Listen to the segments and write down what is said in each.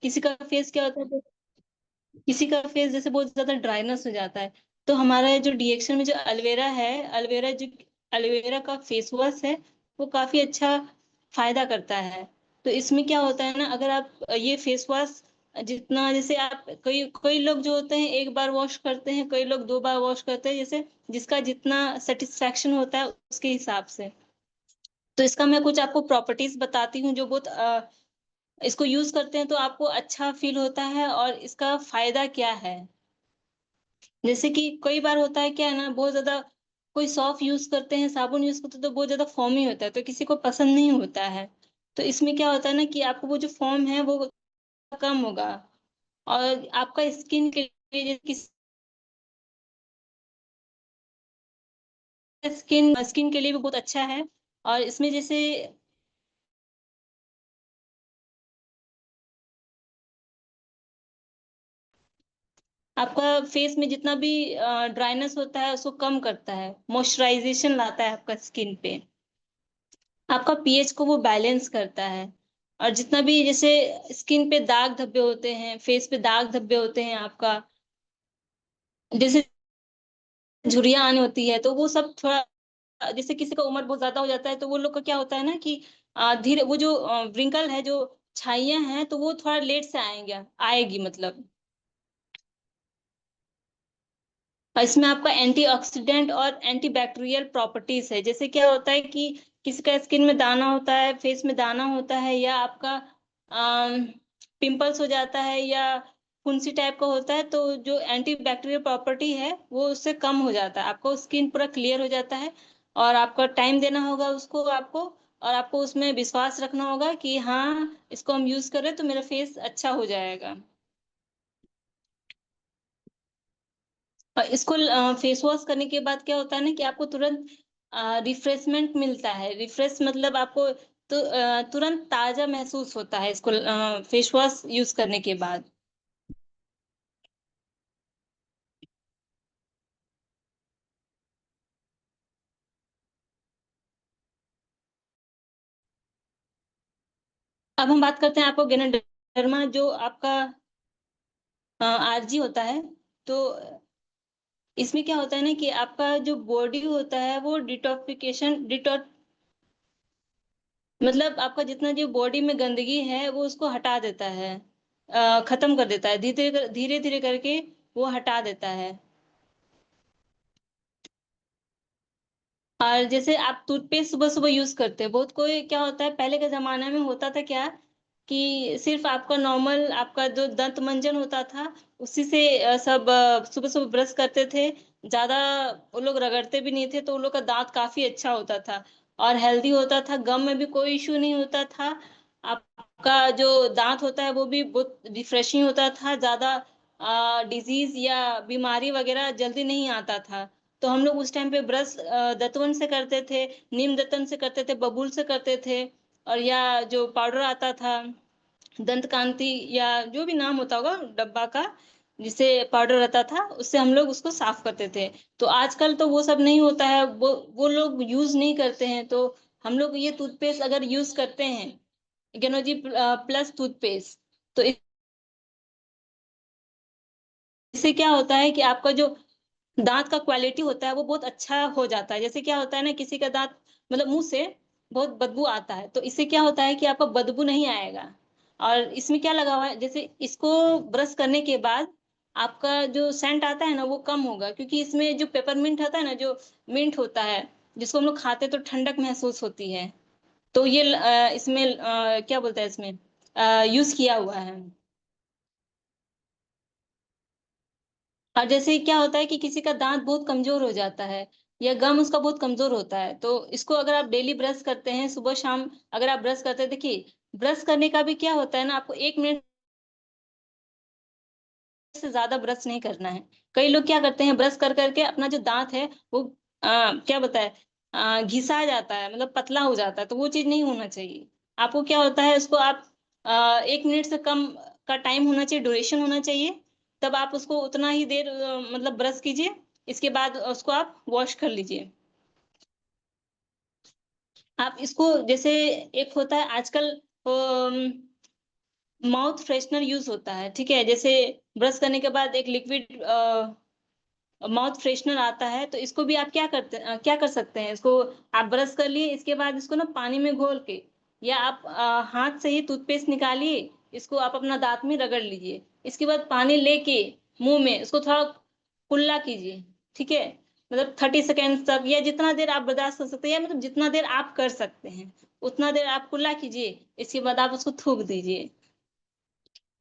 किसी का फेस क्या होता है, किसी का फेस जैसे बहुत ज्यादा ड्राइनेस हो जाता है, तो हमारा जो डीएक्शन में जो एलोवेरा है, एलोवेरा का फेस वॉश है, वो काफी अच्छा फायदा करता है। तो इसमें क्या होता है ना, अगर आप ये फेस वॉश जितना, जैसे आप कई कई लोग जो होते हैं एक बार वॉश करते हैं, कई लोग 2 बार वॉश करते हैं, जैसे जिसका जितना सेटिस्फैक्शन होता है उसके हिसाब से। तो इसका मैं कुछ आपको प्रॉपर्टीज बताती हूँ जो बहुत इसको यूज करते हैं तो आपको अच्छा फील होता है, और इसका फायदा क्या है। जैसे कि कई बार होता है क्या है ना, बहुत ज्यादा कोई सॉफ्ट यूज करते हैं, साबुन यूज करते हैं तो बहुत ज्यादा फॉर्मी होता है, तो किसी को पसंद नहीं होता है। तो इसमें क्या होता है ना कि आपको वो जो फॉर्म है वो कम होगा, और आपका स्किन के लिए, स्किन स्किन के लिए भी बहुत अच्छा है। और इसमें जैसे आपका फेस में जितना भी ड्राइनेस होता है उसको कम करता है, मॉइस्चराइजेशन लाता है आपका स्किन पे, आपका पीएच को वो बैलेंस करता है। और जितना भी जैसे स्किन पे दाग धब्बे होते हैं, फेस पे दाग धब्बे होते हैं आपका, जैसे झुर्रियां आनी होती है, तो वो सब थोड़ा, जैसे किसी का उम्र बहुत ज्यादा हो जाता है तो वो लोग का क्या होता है ना कि धीरे वो जो व्रिंकल है, जो छाइयां हैं, तो वो थोड़ा लेट से आएंगे, आएगी मतलब। और इसमें आपका एंटीऑक्सीडेंट और एंटीबैक्टीरियल प्रॉपर्टीज है। जैसे क्या होता है कि किसी का स्किन में दाना होता है, फेस में दाना होता है, या आपका पिंपल्स हो जाता है, या फुंसी टाइप का होता है, तो जो एंटीबैक्टीरियल प्रॉपर्टी है वो उससे कम हो जाता है, आपको स्किन पूरा क्लियर हो जाता है। और आपका टाइम देना होगा उसको आपको, और आपको उसमें विश्वास रखना होगा कि हाँ इसको हम यूज करें तो मेरा फेस अच्छा हो जाएगा। और इसको फेस वॉश करने के बाद क्या होता है ना कि आपको तुरंत रिफ्रेशमेंट मिलता है। रिफ्रेश मतलब आपको तो तुरंत ताजा महसूस होता है इसको फेस वॉश यूज करने के बाद। अब हम बात करते हैं आपको गैनोडर्मा, जो आपका आरजी होता है। तो इसमें क्या होता है ना कि आपका जो बॉडी होता है वो डिटॉक्सिफिकेशन डिटॉक्स मतलब आपका जितना जो बॉडी में गंदगी है वो उसको हटा देता है, खत्म कर देता है, धीरे धीरे धीरे करके वो हटा देता है। और जैसे आप टूथपेस्ट सुबह सुबह यूज करते हैं, बहुत कोई क्या होता है, पहले के जमाने में होता था क्या कि सिर्फ आपका नॉर्मल आपका जो दंत मंजन होता था उसी से सब सुबह सुबह ब्रश करते थे, ज्यादा वो लोग रगड़ते भी नहीं थे, तो उन लोग का दांत काफी अच्छा होता था और हेल्दी होता था, गम में भी कोई इश्यू नहीं होता था। आपका जो दांत होता है वो भी बहुत रिफ्रेशिंग होता था, ज्यादा डिजीज या बीमारी वगैरह जल्दी नहीं आता था। तो हम लोग उस टाइम पे ब्रश दतवन से करते थे, नीम दतवन से करते थे, बबूल से करते थे, और या जो पाउडर आता था दंत कांति या जो भी नाम होता होगा डब्बा का, जिसे पाउडर रहता था उससे हम लोग उसको साफ करते थे। तो आजकल तो वो सब नहीं होता है, वो लोग यूज नहीं करते हैं। तो हम लोग ये टूथपेस्ट अगर यूज करते हैं, गेनोजी प्लस टूथपेस्ट, तो इससे क्या होता है कि आपका जो दांत का क्वालिटी होता है वो बहुत अच्छा हो जाता है। जैसे क्या होता है ना, किसी का दांत मतलब मुंह से बहुत बदबू आता है, तो इससे क्या होता है कि आपका बदबू नहीं आएगा। और इसमें क्या लगा हुआ है, जैसे इसको ब्रश करने के बाद आपका जो सेंट आता है ना वो कम होगा, क्योंकि इसमें जो पेपरमिंट होता है ना, जो मिंट होता है, जिसको हम लोग खाते तो ठंडक महसूस होती है। तो ये इसमें क्या बोलते हैं, इसमें यूज किया हुआ है। और जैसे क्या होता है कि किसी का दांत बहुत कमजोर हो जाता है, या गम उसका बहुत कमजोर होता है, तो इसको अगर आप डेली ब्रश करते हैं सुबह शाम, अगर आप ब्रश करते हैं, देखिए ब्रश करने का भी क्या होता है ना, आपको 1 मिनट से ज्यादा ब्रश नहीं करना है। कई लोग क्या करते हैं, ब्रश कर करके अपना जो दांत है वो क्या बताए घिसा जाता है, मतलब पतला हो जाता है, तो वो चीज नहीं होना चाहिए। आपको क्या होता है, उसको आप 1 मिनट से कम का टाइम होना चाहिए, ड्यूरेशन होना चाहिए, तब आप उसको उतना ही देर मतलब ब्रश कीजिए। इसके बाद उसको आप वॉश कर लीजिए। आप इसको जैसे एक होता है आजकल माउथ फ्रेशनर यूज होता है, ठीक है। जैसे ब्रश करने के बाद एक लिक्विड माउथ फ्रेशनर आता है, तो इसको भी आप क्या कर सकते हैं, इसको आप ब्रश कर लिए, इसके बाद इसको ना पानी में घोल के, या आप हाथ से ही टूथपेस्ट निकालिए, इसको आप अपना दांत में रगड़ लीजिए, इसके बाद पानी लेके मुंह में इसको थोड़ा कुल्ला कीजिए, ठीक है। मतलब 30 सेकेंड तक, या जितना देर आप बर्दाश्त कर सकते हैं, या मतलब जितना देर आप कर सकते हैं उतना देर आप कुल्ला कीजिए, इसके बाद आप उसको थूक दीजिए।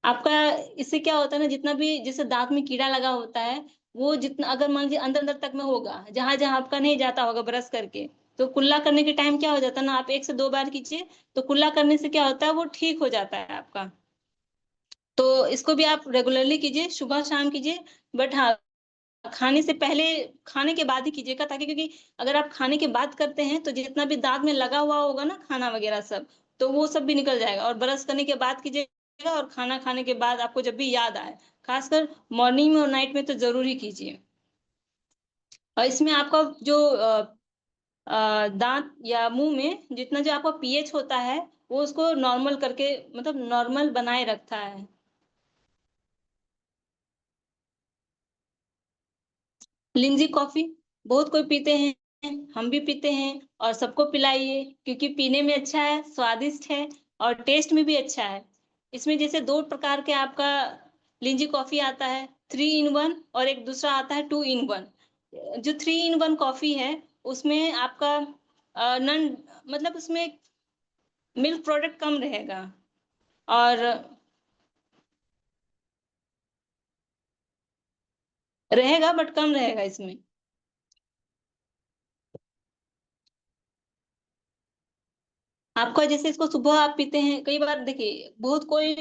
आपका इससे क्या होता है ना, जितना भी जैसे दाँत में कीड़ा लगा होता है, वो जितना अगर मान लीजिए अंदर-अंदर तक में होगा, जहाँ-जहाँ आपका नहीं जाता होगा ब्रश करके, तो कुल्ला करने के टाइम क्या हो जाता है ना, आप 1 से 2 बार कीजिए, तो कुल्ला करने से क्या होता है, वो ठीक हो जाता है आपका। तो इसको भी आप रेगुलरली कीजिए, सुबह-शाम कीजिए, बट हाँ, खाने से पहले, खाने के बाद ही कीजिएगा, ताकि क्योंकि अगर आप खाने के बाद करते हैं, तो जितना भी दाँत में लगा हुआ होगा ना खाना वगैरह सब, तो वो सब भी निकल जाएगा, और ब्रश करने के बाद कीजिएगा, और खाना खाने के बाद आपको जब भी याद आए, खासकर मॉर्निंग में और नाइट में तो ज़रूर ही कीजिए। और इसमें आपका जो दाँत या मुँह में जितना जो आपका पीएच होता है, वो उसको नॉर्मल करके, मतलब नॉर्मल बनाए रखता है। लिंजी कॉफ़ी बहुत कोई पीते हैं, हम भी पीते हैं, और सबको पिलाइए, क्योंकि पीने में अच्छा है, स्वादिष्ट है, और टेस्ट में भी अच्छा है। इसमें जैसे 2 प्रकार के आपका लिंजी कॉफ़ी आता है, 3 इन 1, और एक दूसरा आता है 2 इन 1। जो 3 इन 1 कॉफ़ी है, उसमें आपका नन मतलब उसमें मिल्क प्रोडक्ट कम रहेगा, और रहेगा बट कम रहेगा इसमें। आपका जैसे इसको सुबह आप पीते हैं, कई बार देखिए बहुत कोई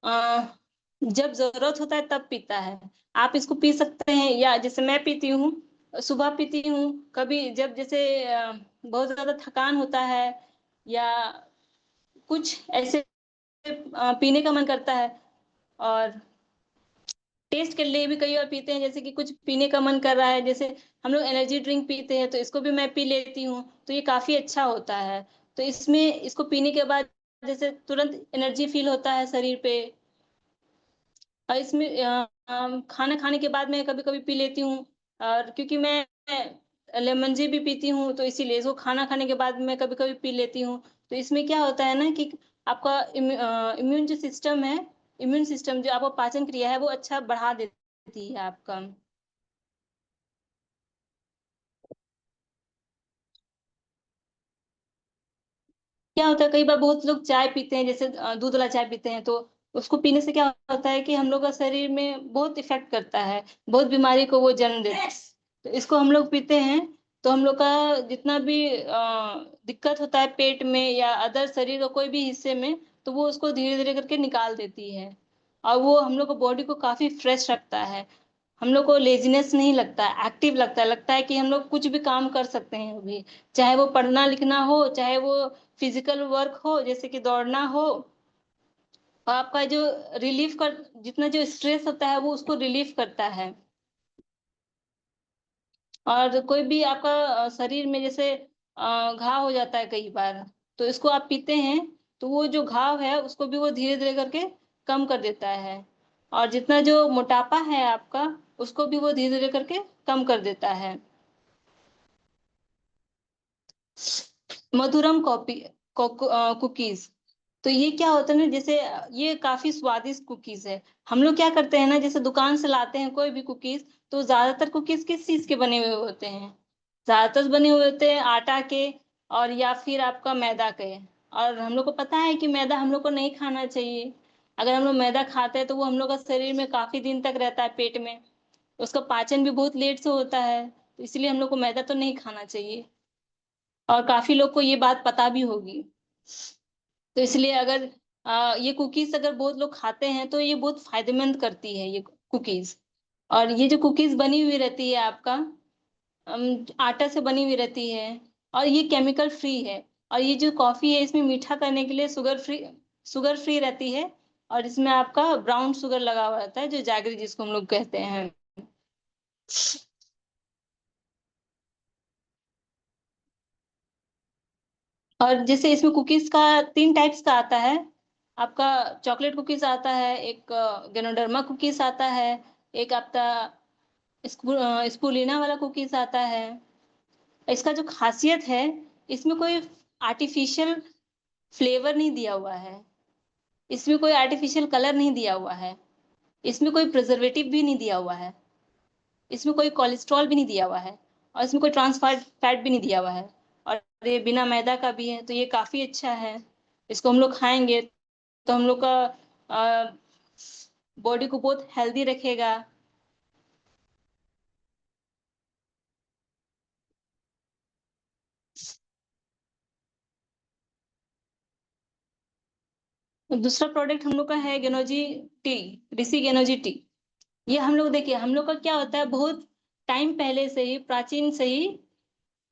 अ, जब ज़रूरत होता है तब पीता है। आप इसको पी सकते हैं, या जैसे मैं पीती हूँ, सुबह पीती हूँ, कभी जब जैसे बहुत ज़्यादा थकान होता है, या कुछ ऐसे पीने का मन करता है, और टेस्ट के लिए भी कई बार पीते हैं, जैसे कि कुछ पीने का मन कर रहा है, जैसे हम लोग एनर्जी ड्रिंक पीते हैं, तो इसको भी मैं पी लेती हूँ, तो ये काफ़ी अच्छा होता है। तो इसमें इसको पीने के बाद जैसे तुरंत एनर्जी फ़ील होता है शरीर पे। और इसमें खाना खाने के बाद मैं कभी-कभी पी लेती हूँ, और क्योंकि मैं लेमन जी भी पीती हूँ, तो इसीलिए इसको खाना खाने के बाद मैं कभी-कभी पी लेती हूँ। तो इसमें क्या होता है ना कि आपका इम्यून जो सिस्टम है, इम्यून सिस्टम जो आपका पाचन क्रिया है, वो अच्छा बढ़ा देती है आपका। क्या होता है, कई बार बहुत लोग चाय पीते हैं, जैसे दूध वाला चाय पीते हैं, तो उसको पीने से क्या होता है कि हम लोग का शरीर में बहुत इफ़ेक्ट करता है, बहुत बीमारी को वो जन्म देता है। तो इसको हम लोग पीते हैं, तो हम लोग का जितना भी दिक्कत होता है पेट में या अदर शरीर का कोई भी हिस्से में, तो वो उसको धीरे-धीरे करके निकाल देती है, और वो हम लोग को बॉडी को काफ़ी फ्रेश रखता है। हम लोग को लेज़ीनेस नहीं लगता है, एक्टिव लगता है कि हम लोग कुछ भी काम कर सकते हैं अभी। चाहे वो पढ़ना-लिखना हो, चाहे वो फिज़िकल वर्क हो, जैसे कि दौड़ना हो, और आपका जो रिलीफ़ कर जितना जो स्ट्रेस होता है, वो उसको रिलीफ़ करता है। और कोई भी आपका शरीर में जैसे घाव हो जाता है कई बार, तो इसको आप पीते हैं, तो वो जो घाव है, उसको भी वो धीरे-धीरे करके कम कर देता है। और जितना जो मोटापा है आपका, उसको भी वो धीरे-धीरे करके कम कर देता है। मधुरम कुकीज़। तो ये क्या होता है ना, जैसे ये काफ़ी स्वादिष्ट कुकीज़ है। हम लोग क्या करते हैं ना, जैसे दुकान से लाते हैं कोई भी कुकीज़, तो ज़्यादातर कुकीज़ किस चीज़ के बने हुए होते हैं? ज़्यादातर बने हुए होते हैं आटा के, और या फिर आपका मैदा के। और हम लोग को पता है कि मैदा हम लोग को नहीं खाना चाहिए। अगर हम लोग मैदा खाते हैं, तो वो हम लोग का शरीर में काफ़ी दिन तक रहता है पेट में। उसका पाचन भी बहुत लेट से होता है, तो इसलिए हम लोग को मैदा तो नहीं खाना चाहिए। और काफ़ी लोग को ये बात पता भी होगी। तो इसलिए अगर ये कुकीज़ अगर बहुत लोग खाते हैं, तो ये बहुत फ़ायदेमंद करती है ये कुकीज़। और ये जो कुकीज़ बनी हुई रहती है आपका आटा से बनी हुई रहती है, और ये केमिकल फ्री है। और ये जो कॉफ़ी है, इसमें मीठा करने के लिए शुगर फ्री रहती है, और इसमें आपका ब्राउन शुगर लगा हुआ रहता है, जो जैगरी जिसको हम लोग कहते हैं। और जैसे इसमें कुकीज़ का 3 टाइप्स का आता है। आपका चॉकलेट कुकीज आता है, एक गनोडर्मा कुकीज आता है, एक आपका स्पूलिना वाला कुकीज आता है। इसका जो खासियत है, इसमें कोई आर्टिफिशियल फ्लेवर नहीं दिया हुआ है, इसमें कोई आर्टिफिशियल कलर नहीं दिया हुआ है, इसमें कोई प्रिजर्वेटिव भी नहीं दिया हुआ है, इसमें कोई कोलेस्ट्रॉल भी नहीं दिया हुआ है, और इसमें कोई ट्रांस फैट भी नहीं दिया हुआ है, और ये बिना मैदा का भी है, तो ये काफी अच्छा है। इसको हम लोग खाएंगे तो हम लोग का बॉडी को बहुत हेल्दी रखेगा। दूसरा प्रोडक्ट हम लोग का है गेनोजी टी, ऋषि गेनोजी टी। ये हम लोग देखिए, हम लोग का क्या होता है, बहुत टाइम पहले से ही, प्राचीन से ही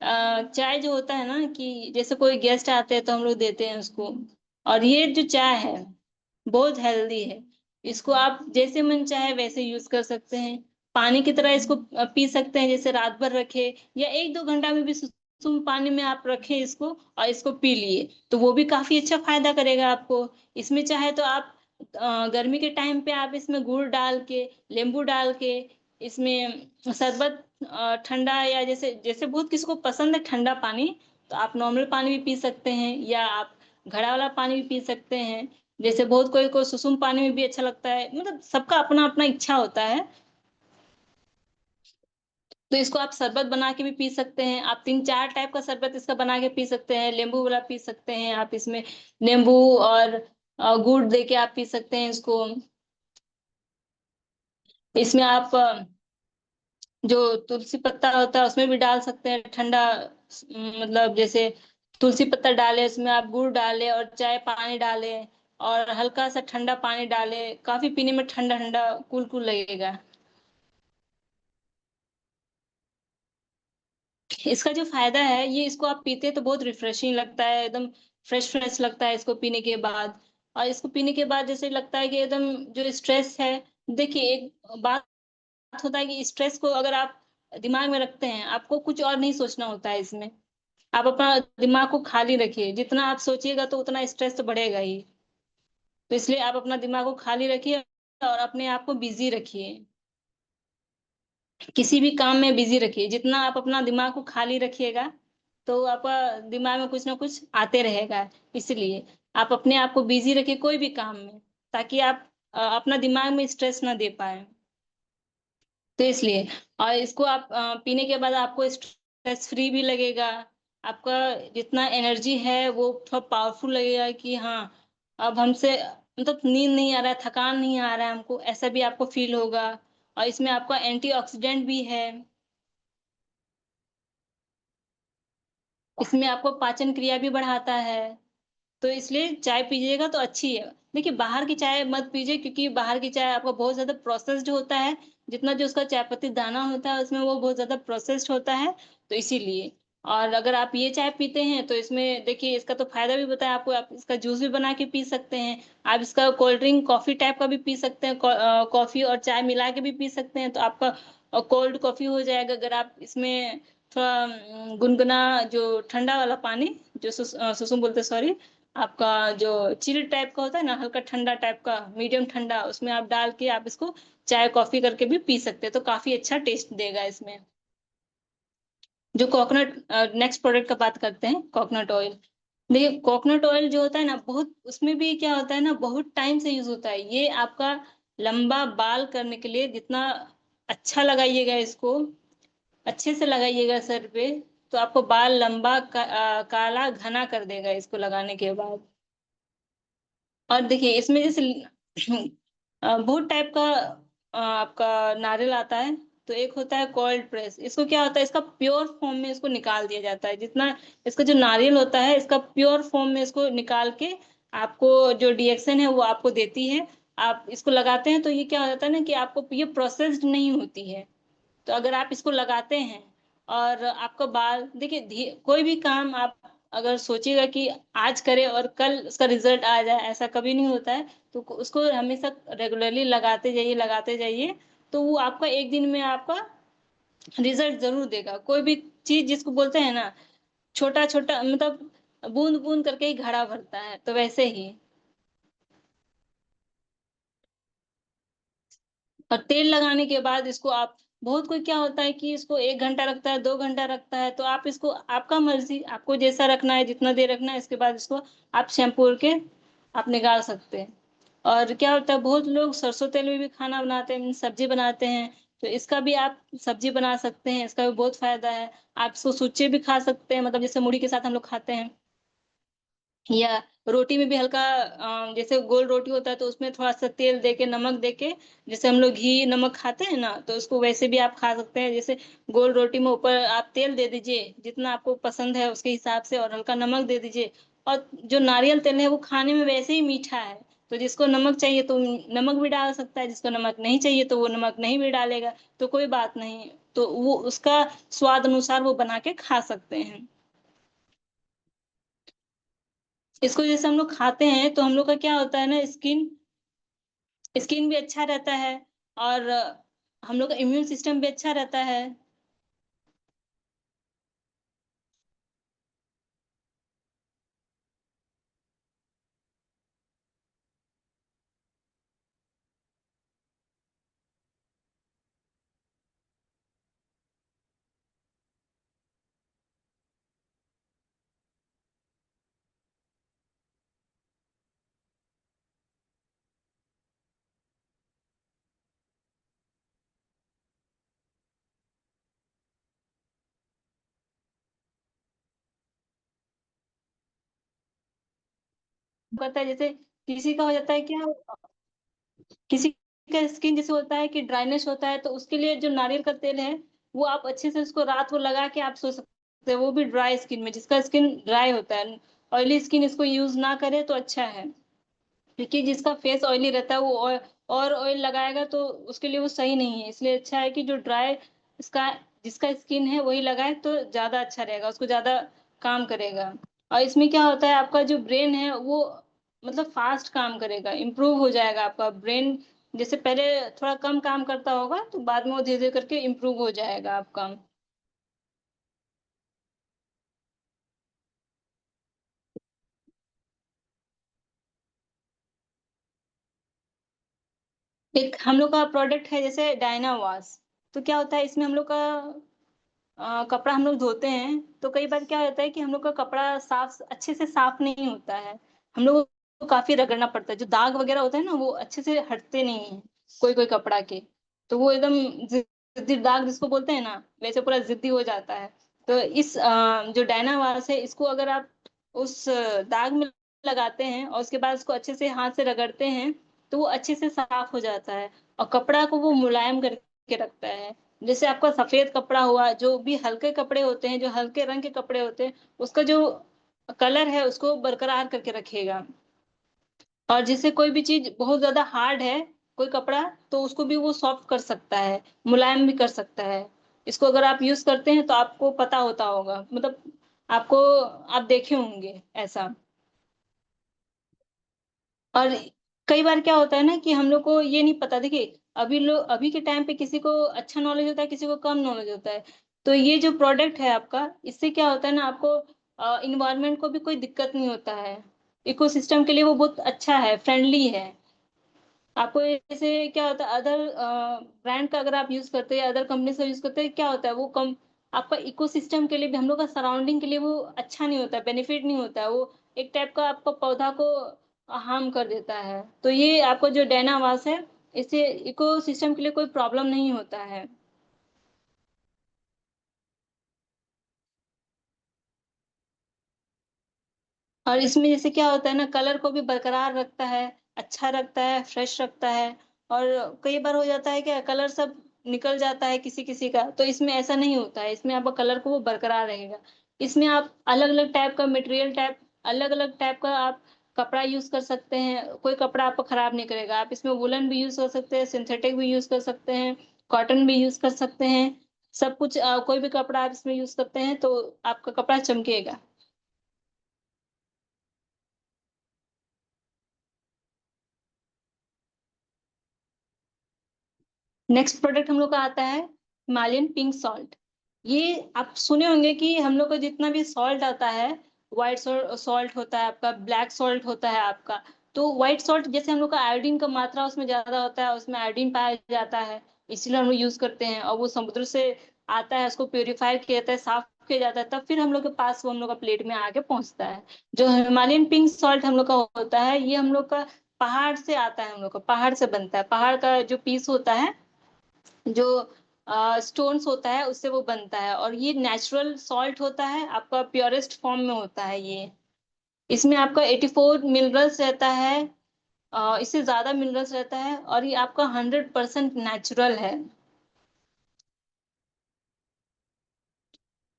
चाय जो होता है ना, कि जैसे कोई गेस्ट आते हैं तो हम लोग देते हैं उसको। और ये जो चाय है बहुत हेल्दी है, इसको आप जैसे मन चाहे वैसे यूज कर सकते हैं। पानी की तरह इसको पी सकते हैं, जैसे रात भर रखे या 1-2 घंटा में भी सुसुम पानी में आप रखें इसको और इसको पी लिए, तो वो भी काफी अच्छा फायदा करेगा आपको। इसमें चाहे तो आप गर्मी के टाइम पे आप इसमें गुड़ डाल के, नींबू डाल के, इसमें शरबत ठंडा, या जैसे जैसे बहुत किसी को पसंद है ठंडा पानी, तो आप नॉर्मल पानी भी पी सकते हैं, या आप घड़ा वाला पानी भी पी सकते हैं। जैसे बहुत कोई को सुसुम पानी में भी अच्छा लगता है, मतलब सबका अपना अपना इच्छा होता है। तो इसको आप शरबत बना के भी पी सकते हैं, आप 3-4 टाइप का शरबत इसका बना के पी सकते हैं। नींबू वाला पी सकते हैं आप, इसमें नींबू और गुड़ दे के आप पी सकते हैं इसको। इसमें आप जो तुलसी पत्ता होता है उसमें भी डाल सकते हैं ठंडा, मतलब जैसे तुलसी पत्ता डाले, उसमें आप गुड़ डाले और चाय पानी डाले और हल्का सा ठंडा पानी डाले, काफी पीने में ठंडा ठंडा कूल कूल लगेगा। इसका जो फायदा है, ये इसको आप पीते हैं तो बहुत रिफ्रेशिंग लगता है, एकदम फ्रेश फ्रेश लगता है इसको पीने के बाद। और इसको पीने के बाद जैसे लगता है कि एकदम जो स्ट्रेस है, देखिए एक बात होता है कि स्ट्रेस को अगर आप दिमाग में रखते हैं, आपको कुछ और नहीं सोचना होता है इसमें। आप अपना दिमाग को खाली रखिए, जितना आप सोचिएगा तो उतना स्ट्रेस तो बढ़ेगा ही। तो इसलिए आप अपना दिमाग को खाली रखिए और अपने आप को बिजी रखिए, किसी भी काम में बिजी रखिए। जितना आप अपना दिमाग को खाली रखिएगा तो आपका दिमाग में कुछ ना कुछ आते रहेगा। इसलिए आप अपने आप को बिजी रखिए कोई भी काम में, ताकि आप अपना दिमाग में स्ट्रेस ना दे पाए। तो इसलिए, और इसको आप पीने के बाद आपको स्ट्रेस फ्री भी लगेगा। आपका जितना एनर्जी है वो थोड़ा पावरफुल लगेगा कि हाँ, अब हमसे मतलब नींद नहीं आ रहा है, थकान नहीं आ रहा है हमको, ऐसा भी आपको फील होगा। और इसमें आपका एंटीऑक्सीडेंट भी है, इसमें आपको पाचन क्रिया भी बढ़ाता है। तो इसलिए चाय पीजिएगा तो अच्छी है। देखिए बाहर की चाय मत पीजिए, क्योंकि बाहर की चाय आपका बहुत ज़्यादा प्रोसेस्ड होता है। जितना जो उसका चाय पत्ती दाना होता है उसमें वो बहुत ज़्यादा प्रोसेस्ड होता है, तो इसीलिए। और अगर आप ये चाय पीते हैं तो इसमें देखिए इसका तो फ़ायदा भी बताया आपको, आप इसका जूस भी बना के पी सकते हैं। आप इसका कोल्ड ड्रिंक कॉफ़ी टाइप का भी पी सकते हैं, कॉफ़ी और चाय मिला के भी पी सकते हैं, तो आपका कोल्ड कॉफ़ी हो जाएगा। अगर आप इसमें थोड़ा गुनगुना जो ठंडा वाला पानी, जो सुसुम बोलते हैं सॉरी, आपका जो चिल टाइप का होता है ना, हल्का ठंडा टाइप का, मीडियम ठंडा, उसमें आप डाल के आप इसको चाय कॉफी करके भी पी सकते हैं, तो काफी अच्छा टेस्ट देगा इसमें। जो कोकोनट, नेक्स्ट प्रोडक्ट का बात करते हैं, कोकोनट ऑयल। देखिए कोकोनट ऑयल जो होता है ना, बहुत उसमें भी क्या होता है ना, बहुत टाइम से यूज होता है। ये आपका लंबा बाल करने के लिए, जितना अच्छा लगाइएगा इसको, अच्छे से लगाइएगा सर पे, तो आपको बाल लंबा काला घना कर देगा इसको लगाने के बाद। और देखिए इसमें जैसे बहुत टाइप का आपका नारियल आता है। तो एक होता है कोल्ड प्रेस, इसको क्या होता है, इसका प्योर फॉर्म में इसको निकाल दिया जाता है। जितना इसका जो नारियल होता है, इसका प्योर फॉर्म में इसको निकाल के आपको जो रिएक्शन है वो आपको देती है। आप इसको लगाते हैं तो ये क्या हो जाता है ना, कि आपको ये प्रोसेस्ड नहीं होती है। तो अगर आप इसको लगाते हैं और आपका बाल देखिए, कोई भी काम आप अगर सोचिएगा कि आज करें और कल उसका रिजल्ट आ जाए, ऐसा कभी नहीं होता है। तो उसको हमेशा रेगुलरली लगाते जाइए, तो वो आपका एक दिन में आपका रिजल्ट जरूर देगा। कोई भी चीज जिसको बोलते हैं ना, छोटा छोटा मतलब बूंद बूंद करके ही घड़ा भरता है, तो वैसे ही और तेल लगाने के बाद इसको आप, बहुत कोई क्या होता है कि इसको 1 घंटा रखता है, 2 घंटा रखता है, तो आप इसको, आपका मर्ज़ी, आपको जैसा रखना है, जितना देर रखना है, इसके बाद इसको आप शैम्पू करके आप निकाल सकते हैं। और क्या होता है, बहुत लोग सरसों तेल में भी खाना बनाते हैं, सब्ज़ी बनाते हैं, तो इसका भी आप सब्ज़ी बना सकते हैं, इसका भी बहुत फ़ायदा है। आप इसको सुच्चे भी खा सकते हैं, मतलब जैसे मूढ़ी के साथ हम लोग खाते हैं। या रोटी में भी हल्का जैसे गोल रोटी होता है तो उसमें थोड़ा-सा तेल देके, नमक देके, जैसे हम लोग घी, नमक खाते हैं ना, तो उसको वैसे भी आप खा सकते हैं। जैसे गोल रोटी में ऊपर आप तेल दे दीजिए, जितना आपको पसंद है उसके हिसाब से, और हल्का नमक दे दीजिए। और जो नारियल तेल है वो खाने में वैसे ही मीठा है, तो जिसको नमक चाहिए तो नमक भी डाल सकता है, जिसको नमक नहीं चाहिए तो वो नमक नहीं भी डालेगा, तो कोई बात नहीं। तो वो उसका स्वाद अनुसार वो बना के खा सकते हैं। इसको जैसे हम लोग खाते हैं तो हम लोग का क्या होता है ना, स्किन स्किन भी अच्छा रहता है, और हम लोग का इम्यून सिस्टम भी अच्छा रहता है। पता है जैसे किसी का हो जाता है क्या, किसी का स्किन जैसे होता है कि ड्राइनेस होता है, तो उसके लिए जो नारियल का तेल है, वो आप अच्छे से उसको रात को लगा के आप सो सकते हैं, वो भी ड्राई स्किन में, जिसका स्किन ड्राई होता है। ऑयली स्किन इसको यूज़ ना करे तो अच्छा है। क्योंकि जिसका फेस ऑयली रहता है वो और ऑयल लगाएगा तो उसके लिए वो सही नहीं है। इसलिए अच्छा है कि जो ड्राई इसका जिसका स्किन है वही लगाए तो ज़्यादा अच्छा रहेगा, उसको ज़्यादा काम करेगा। और इसमें क्या होता है, आपका जो ब्रेन है वो मतलब फ़ास्ट काम करेगा, इम्प्रूव हो जाएगा आपका ब्रेन। जैसे पहले थोड़ा कम काम करता होगा तो बाद में वो धीरे-धीरे करके इम्प्रूव हो जाएगा आपका। एक हम लोग का प्रोडक्ट है जैसे डायना वॉश, तो क्या होता है इसमें हम लोग का कपड़ा हम लोग धोते हैं, तो कई बार क्या होता है कि हम लोग का कपड़ा साफ अच्छे से साफ नहीं होता है। हम लोगों को काफ़ी रगड़ना पड़ता है, जो दाग वगैरह होता है ना, वो अच्छे से हटते नहीं हैं, कोई-कोई कपड़ा के। तो वो एकदम ज़िद्दी दाग जिसको बोलते हैं ना, वैसे पूरा ज़िद्दी हो जाता है। तो इस जो डायना वाश है, इसको अगर आप उस दाग में लगाते हैं और उसके बाद उसको अच्छे से हाथ से रगड़ते हैं, तो वो अच्छे से साफ हो जाता है और कपड़ा को वो मुलायम करके रखता है। जैसे आपका सफ़ेद कपड़ा हुआ, जो भी हल्के कपड़े होते हैं, जो हल्के रंग के कपड़े होते हैं, उसका जो कलर है उसको बरकरार करके रखेगा। और जैसे कोई भी चीज़ बहुत ज़्यादा हार्ड है, कोई कपड़ा, तो उसको भी वो सॉफ्ट कर सकता है, मुलायम भी कर सकता है। इसको अगर आप यूज़ करते हैं तो आपको पता होता होगा, मतलब आपको आप देखे होंगे ऐसा। और कई बार क्या होता है ना कि हम लोग को ये नहीं पता, देखिए अभी के टाइम पे किसी को अच्छा नॉलेज होता है, किसी को कम नॉलेज होता है। तो ये जो प्रोडक्ट है आपका, इससे क्या होता है ना, आपको एनवायरनमेंट को भी कोई दिक्कत नहीं होता है। इकोसिस्टम के लिए वो बहुत अच्छा है, फ्रेंडली है। आपको जैसे क्या होता है, अदर ब्रांड का अगर आप यूज़ करते हैं, अदर कंपनी से यूज़ करते हैं, क्या होता है वो कम आपका इकोसिस्टम के लिए भी, हम लोग का सराउंडिंग के लिए वो अच्छा नहीं होता है, बेनिफिट नहीं होता है। वो एक टाइप का आपका पौधा को हार्म कर देता है। तो ये आपका जो डैनावास है, इससे इकोसिस्टम के लिए कोई प्रॉब्लम नहीं होता है। और इसमें जैसे क्या होता है ना, कलर को भी बरकरार रखता है, अच्छा रखता है, फ्रेश रखता है। और कई बार हो जाता है क्या, कलर सब निकल जाता है किसी-किसी का, तो इसमें ऐसा नहीं होता है, इसमें आपका कलर को वो बरकरार रहेगा। इसमें आप अलग-अलग टाइप का मटेरियल टाइप, अलग-अलग टाइप का आप कपड़ा यूज़ कर सकते हैं, कोई कपड़ा आपको खराब नहीं करेगा। आप इसमें वूलन भी यूज़ कर सकते हैं, सिंथेटिक भी यूज़ कर सकते हैं, कॉटन भी यूज़ कर सकते हैं। सब कुछ कोई भी कपड़ा आप इसमें यूज़ करते हैं तो आपका कपड़ा चमकेगा। नेक्स्ट प्रोडक्ट हम लोग का आता है हिमालयन पिंक सॉल्ट। ये आप सुने होंगे कि हम लोग का जितना भी सॉल्ट आता है, व्हाइट सॉल्ट होता है आपका, ब्लैक सॉल्ट होता है आपका। तो व्हाइट सॉल्ट जैसे हम लोग का आयोडीन का मात्रा उसमें ज्यादा होता है, उसमें आयोडीन पाया जाता है, इसलिए हम लोग यूज करते हैं। और वो समुद्र से आता है, उसको प्योरीफाई किया जाता है, साफ किया जाता है, तब फिर हम लोग के पास वो हम लोग का प्लेट में आके पहुंचता है। जो हिमालयन पिंक सॉल्ट हम लोग का होता है, ये हम लोग का पहाड़ से आता है, हम लोग का पहाड़ से बनता है, पहाड़ का जो पीस होता है, जो स्टोन्स होता है, उससे वो बनता है। और ये नेचुरल सॉल्ट होता है, आपका प्योरेस्ट फॉर्म में होता है ये। इसमें आपका 84 मिनरल्स रहता है, इससे ज्यादा मिनरल्स रहता है, और ये आपका 100% नेचुरल है।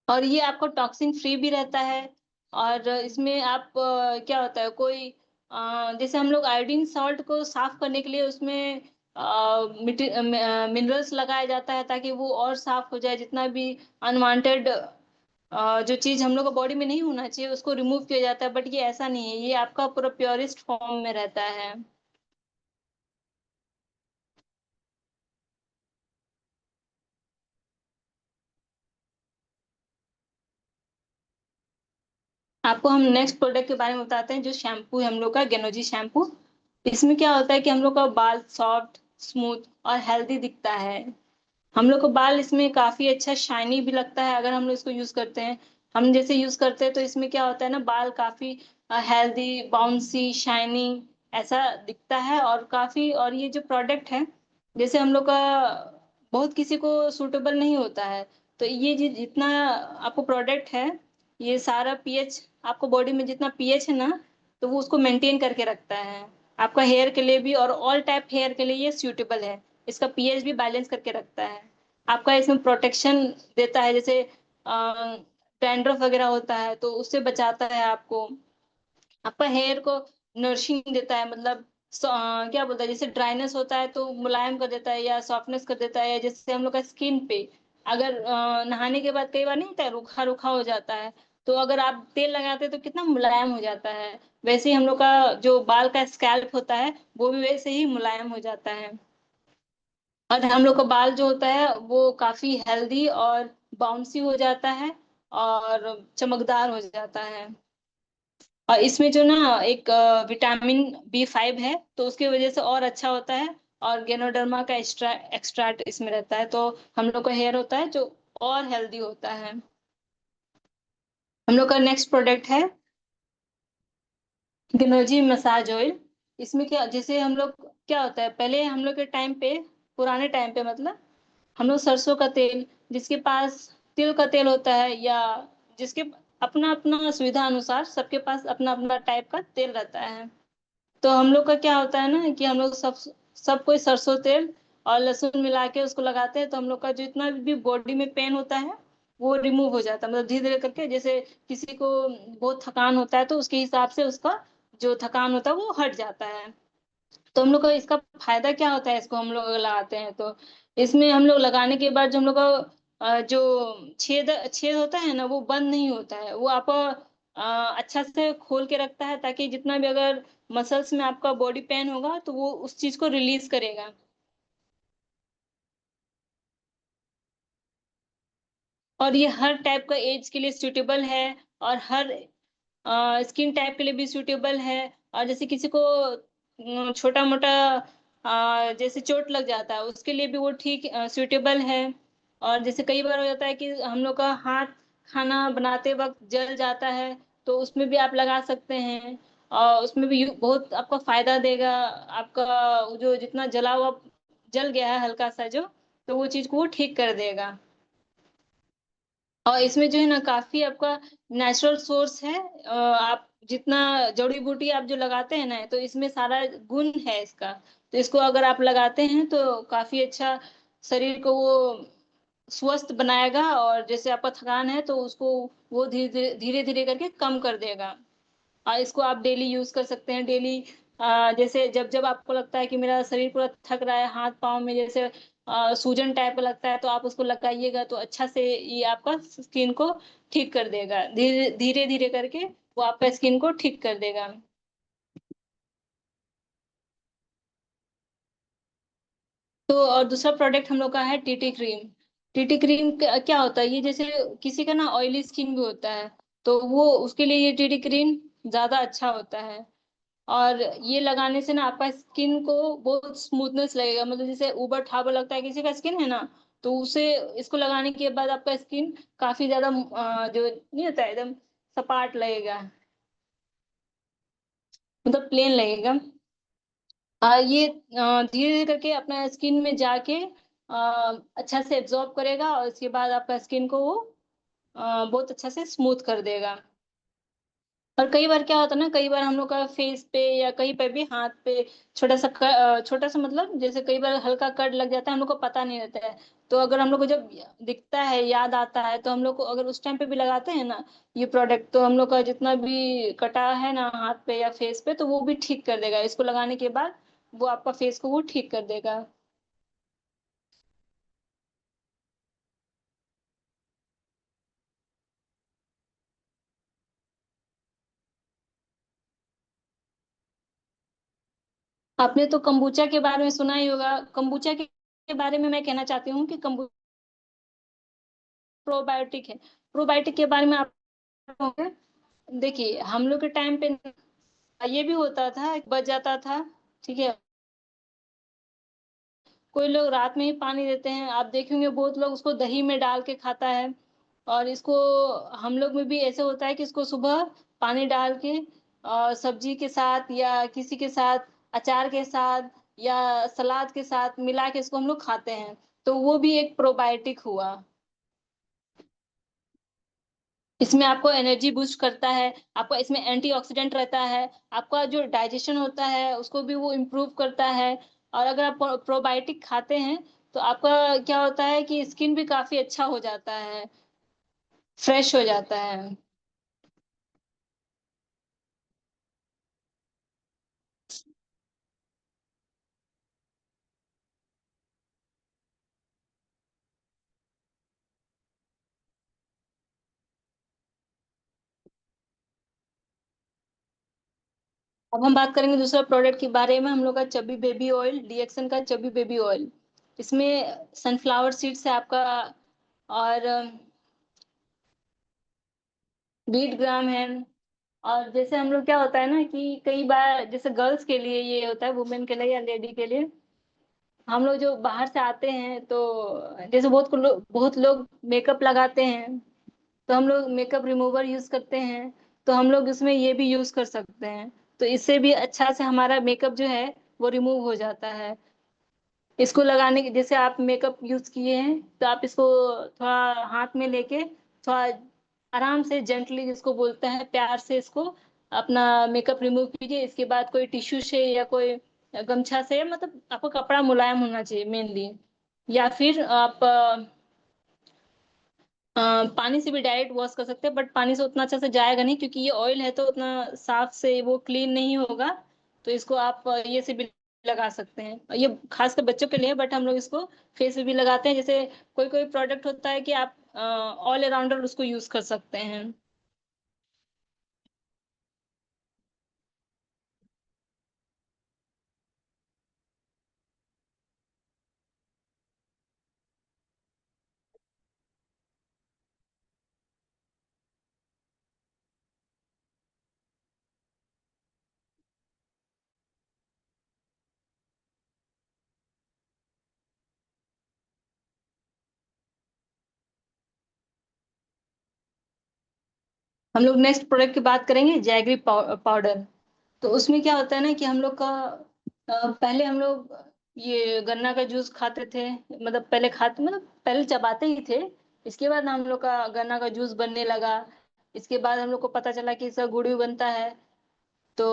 और ये आपको टॉक्सिन फ्री भी रहता है। और इसमें आप क्या होता है, कोई जैसे हम लोग आयोडीन सॉल्ट को साफ करने के लिए उसमें मिनरल्स लगाया जाता है, ताकि वो और साफ हो जाए, जितना भी अनवांटेड जो चीज हम लोग को बॉडी में नहीं होना चाहिए उसको रिमूव किया जाता है। बट ये ऐसा नहीं है, ये आपका पूरा प्योरेस्ट फॉर्म में रहता है। आपको हम नेक्स्ट प्रोडक्ट के बारे में बताते हैं, जो शैम्पू है हम लोग का गेनोजी शैम्पू। इसमें क्या होता है कि हम लोग का बाल सॉफ्ट, स्मूथ और हेल्दी दिखता है। हम लोग को बाल इसमें काफी अच्छा शाइनी भी लगता है अगर हम लोग इसको यूज करते हैं। हम जैसे यूज करते हैं तो इसमें क्या होता है ना, बाल काफी हेल्दी, बाउंसी, शाइनिंग ऐसा दिखता है। और काफी, और ये जो प्रोडक्ट है, जैसे हम लोग का बहुत किसी को सूटेबल नहीं होता है, तो ये जितना आपको प्रोडक्ट है, ये सारा पीएच, आपको बॉडी में जितना पीएच है ना, तो वो उसको मेंटेन करके रखता है आपका हेयर के लिए भी। और ऑल टाइप हेयर के लिए ये सूटेबल है, इसका पीएच भी बैलेंस करके रखता है। आपका इसमें प्रोटेक्शन देता है, जैसे डैंड्रफ वगैरह होता है तो उससे बचाता है आपको। आपका हेयर को नरिशिंग देता है, मतलब क्या बोलता है, जैसे ड्राइनेस होता है तो मुलायम कर देता है या सॉफ्टनेस कर देता है। या जैसे हम लोग का स्किन पे अगर नहाने के बाद कई बार नहीं होता है, रूखा रूखा हो जाता है, तो अगर आप तेल लगाते हैं तो कितना मुलायम हो जाता है। वैसे ही हम लोग का जो बाल का स्कैल्प होता है, वो भी वैसे ही मुलायम हो जाता है। और हम लोग का बाल जो होता है वो काफी हेल्दी और बाउंसी हो जाता है, और चमकदार हो जाता है। और इसमें जो ना एक विटामिन B5 है, तो उसकी वजह से और अच्छा होता है। और गेनोडर्मा का एक्सट्रैक्ट इसमें रहता है, तो हम लोग का हेयर होता है जो और हेल्दी होता है। हम लोग का नेक्स्ट प्रोडक्ट है गिनोजी मसाज ऑयल। इसमें क्या, जैसे हम लोग क्या होता है, पहले हम लोग के टाइम पे, पुराने टाइम पे मतलब, हम लोग सरसों का तेल, जिसके पास तिल का तेल होता है, या जिसके अपना अपना सुविधा अनुसार सबके पास अपना अपना टाइप का तेल रहता है। तो हम लोग का क्या होता है ना कि हम लोग सब कोई सरसों तेल और लहसुन मिला के उसको लगाते हैं, तो हम लोग का जितना भी बॉडी में पेन होता है वो रिमूव हो जाता है, मतलब धीरे धीरे करके। जैसे किसी को बहुत थकान होता है तो उसके हिसाब से उसका जो थकान होता है वो हट जाता है। तो हम लोग का इसका फायदा क्या होता है, इसको हम लोग लगाते हैं तो इसमें हम लोग लगाने के बाद जो हम लोग का जो छेद छेद होता है ना, वो बंद नहीं होता है, वो आपको अच्छा से खोल के रखता है, ताकि जितना भी अगर मसल्स में आपका बॉडी पेन होगा तो वो उस चीज को रिलीज करेगा। और ये हर टाइप का एज के लिए सूटेबल है, और हर स्किन टाइप के लिए भी सूटेबल है। और जैसे किसी को छोटा मोटा जैसे चोट लग जाता है, उसके लिए भी वो ठीक सूटेबल है। और जैसे कई बार हो जाता है कि हम लोग का हाथ खाना बनाते वक्त जल जाता है, तो उसमें भी आप लगा सकते हैं, और उसमें भी बहुत आपका फायदा देगा। आपका जो जितना जला हुआ जल गया है हल्का सा जो, तो वो चीज को वो ठीक कर देगा। और इसमें जो है ना काफी आपका नेचुरल सोर्स है। आप जितना जड़ी बूटी आप जो लगाते हैं ना, तो इसमें सारा गुण है इसका। तो इसको अगर आप लगाते हैं तो काफी अच्छा शरीर को वो स्वस्थ बनाएगा। और जैसे आपका थकान है तो उसको वो धीरे धीरे धीरे करके कम कर देगा। और इसको आप डेली यूज कर सकते हैं, डेली। जैसे जब जब आपको लगता है कि मेरा शरीर पूरा थक रहा है, हाथ पाँव में जैसे सूजन टाइप का लगता है, तो आप उसको लगाइएगा तो अच्छा से ये आपका स्किन को ठीक कर देगा, धीरे धीरे धीरे करके वो आपका स्किन को ठीक कर देगा। तो और दूसरा प्रोडक्ट हम लोग का है टीटी क्रीम। टीटी क्रीम क्या होता है, ये जैसे किसी का ना ऑयली स्किन भी होता है, तो वो उसके लिए ये टीटी क्रीम ज्यादा अच्छा होता है। और ये लगाने से ना आपका स्किन को बहुत स्मूथनेस लगेगा, मतलब जैसे ऊबड़ खाबड़ लगता है किसी का स्किन है ना, तो उसे इसको लगाने के बाद आपका स्किन काफी ज्यादा जो नहीं होता है, एकदम सपाट लगेगा, मतलब प्लेन लगेगा। ये धीरे धीरे करके अपना स्किन में जाके अच्छा से एब्जॉर्ब करेगा, और उसके बाद आपका स्किन को वो बहुत अच्छा से स्मूथ कर देगा। और कई बार क्या होता है ना, कई बार हम लोग का फेस पे या कहीं पे भी हाथ पे छोटा सा, मतलब जैसे कई बार हल्का कट लग जाता है, हम लोग को पता नहीं रहता है। तो अगर हम लोग को जब दिखता है, याद आता है, तो हम लोग को अगर उस टाइम पे भी लगाते हैं ना ये प्रोडक्ट, तो हम लोग का जितना भी कटा है ना हाथ पे या फेस पे, तो वो भी ठीक कर देगा इसको लगाने के बाद। वो आपका फेस को वो ठीक कर देगा। आपने तो कंबूचा के बारे में सुना ही होगा। कंबूचा के बारे में मैं कहना चाहती हूँ कि कंबूचा प्रोबायोटिक है। प्रोबायोटिक के बारे में आप होंगे। देखिए हम लोग के टाइम पे ये भी होता था, बच जाता था, ठीक है। कोई लोग रात में ही पानी देते हैं, आप देखेंगे बहुत लोग उसको दही में डाल के खाता है। और इसको हम लोग में भी ऐसे होता है कि इसको सुबह पानी डाल के सब्जी के साथ या किसी के साथ, अचार के साथ या सलाद के साथ मिला के इसको हम लोग खाते हैं। तो वो भी एक प्रोबायोटिक हुआ। इसमें आपको एनर्जी बूस्ट करता है, आपका इसमें एंटीऑक्सीडेंट रहता है, आपका जो डाइजेशन होता है उसको भी वो इम्प्रूव करता है। और अगर आप प्रोबायोटिक खाते हैं तो आपका क्या होता है कि स्किन भी काफी अच्छा हो जाता है, फ्रेश हो जाता है। अब हम बात करेंगे दूसरा प्रोडक्ट के बारे में, हम लोग का चबी बेबी ऑयल, डीएक्सन का चबी बेबी ऑयल। इसमें सनफ्लावर सीड से आपका, और बीट ग्राम है। और जैसे हम लोग क्या होता है ना कि कई बार जैसे गर्ल्स के लिए ये होता है, वुमेन के लिए या लेडी के लिए, हम लोग जो बाहर से आते हैं तो जैसे बहुत लोग मेकअप लगाते हैं, तो हम लोग मेकअप रिमूवर यूज करते हैं। तो हम लोग इसमें ये भी यूज कर सकते हैं, तो इससे भी अच्छा से हमारा मेकअप जो है वो रिमूव हो जाता है। इसको लगाने के जैसे आप मेकअप यूज किए हैं, तो आप इसको थोड़ा हाथ में लेके थोड़ा आराम से जेंटली, जिसको बोलते हैं प्यार से, इसको अपना मेकअप रिमूव कीजिए। इसके बाद कोई टिश्यू से या कोई गमछा से, मतलब आपको कपड़ा मुलायम होना चाहिए मेनली, या फिर आप पानी से भी डायरेक्ट वॉश कर सकते हैं, बट पानी से उतना अच्छा से जाएगा नहीं, क्योंकि ये ऑयल है तो उतना साफ से वो क्लीन नहीं होगा। तो इसको आप ये से भी लगा सकते हैं, ये खासकर बच्चों के लिए, बट हम लोग इसको फेस पे भी लगाते हैं। जैसे कोई कोई प्रोडक्ट होता है कि आप ऑल अराउंडर उसको यूज कर सकते हैं। हम लोग नेक्स्ट प्रोडक्ट की बात करेंगे, जैगरी पाउडर। तो उसमें क्या होता है ना कि हम लोग का पहले हम लोग ये गन्ना का जूस खाते थे, मतलब पहले खाते, मतलब पहले चबाते ही थे। इसके बाद हम लोग का गन्ना का जूस बनने लगा। इसके बाद हम लोग को पता चला कि इसका गुड़ भी बनता है। तो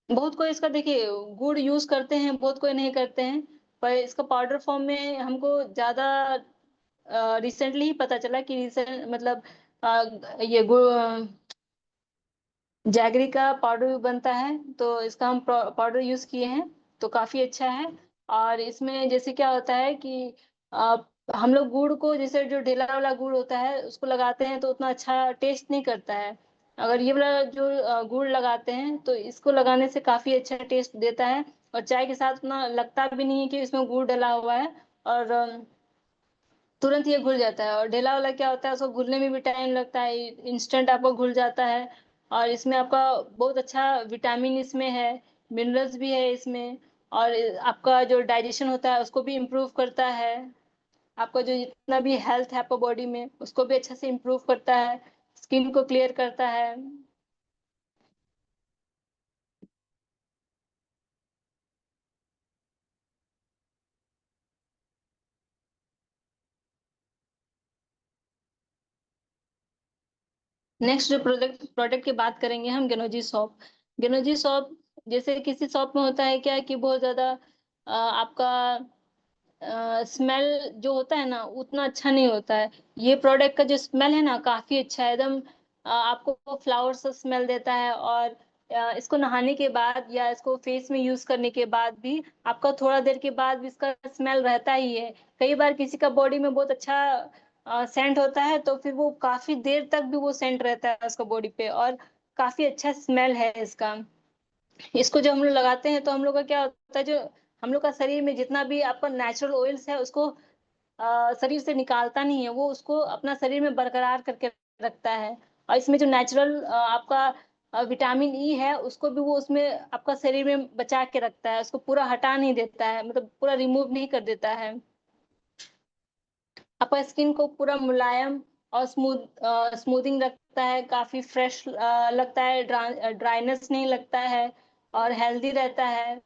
बहुत कोई इसका, देखिए, गुड़ यूज करते हैं, बहुत कोई नहीं करते हैं। पर इसका पाउडर फॉर्म में हमको ज्यादा रिसेंटली ही पता चला कि रिसेंट मतलब ये गुड़ जैगरी का पाउडर भी बनता है, तो इसका हम पाउडर यूज किए हैं, तो काफी अच्छा है। और इसमें जैसे क्या होता है कि आ, हम लोग गुड़ को, जैसे जो ढेला वाला गुड़ होता है उसको लगाते हैं तो उतना अच्छा टेस्ट नहीं करता है। अगर ये वाला जो गुड़ लगाते हैं तो इसको लगाने से काफी अच्छा टेस्ट देता है। और चाय के साथ उतना लगता भी नहीं है कि इसमें गुड़ डला हुआ है। और तुरंत ये घुल जाता है। और ढेला वाला क्या होता है, उसको घुलने में भी टाइम लगता है, इंस्टेंट आपको घुल जाता है। और इसमें आपका बहुत अच्छा विटामिन इसमें है, मिनरल्स भी है इसमें, और आपका जो डाइजेशन होता है उसको भी इम्प्रूव करता है। आपका जो जितना भी हेल्थ है आपका बॉडी में उसको भी अच्छे से इम्प्रूव करता है, स्किन को क्लियर करता है। नेक्स्ट जो प्रोडक्ट प्रोडक्ट की बात करेंगे हम, गेनोजी सॉप। गेनोजी सॉप, जैसे किसी सॉप में होता है क्या कि बहुत ज्यादा आपका स्मेल जो होता है ना उतना अच्छा नहीं होता है। ये प्रोडक्ट का जो स्मेल है ना काफी अच्छा है एकदम। आपको फ्लावर सा स्मेल देता है, और इसको नहाने के बाद या इसको फेस में यूज करने के बाद भी आपका थोड़ा देर के बाद भी इसका स्मेल रहता ही है। कई बार किसी का बॉडी में बहुत अच्छा सेंट होता है तो फिर वो काफी देर तक भी वो सेंट रहता है उसका बॉडी पे, और काफी अच्छा स्मेल है इसका। इसको जब हम लोग लगाते हैं तो हम लोग का क्या होता है, जो हम लोग का शरीर में जितना भी आपका नेचुरल ऑयल्स है उसको शरीर से निकालता नहीं है, वो उसको अपना शरीर में बरकरार करके रखता है। और इसमें जो नेचुरल आपका विटामिन ई है उसको भी वो उसमें आपका शरीर में बचा के रखता है, उसको पूरा हटा नहीं देता है, मतलब पूरा रिमूव नहीं कर देता है। आपका स्किन को पूरा मुलायम और स्मूथिंग रखता है, काफी फ्रेश लगता है, ड्राइनेस नहीं लगता है, और हेल्दी रहता है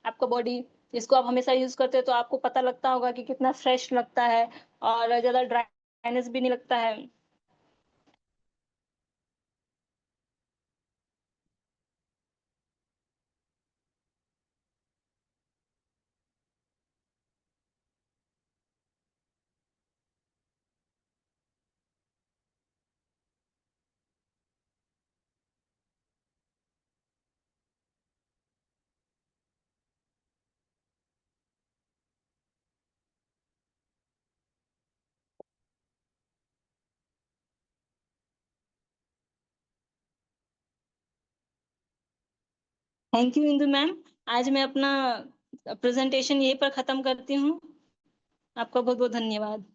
आपका बॉडी। इसको आप हमेशा यूज करते हैं तो आपको पता लगता होगा कि कितना फ्रेश लगता है, और ज्यादा ड्राइनेस भी नहीं लगता है। Thank you Indu ma'am. आज मैं अपना प्रेजेंटेशन यहीं पर खत्म करती हूँ। आपका बहुत बहुत धन्यवाद।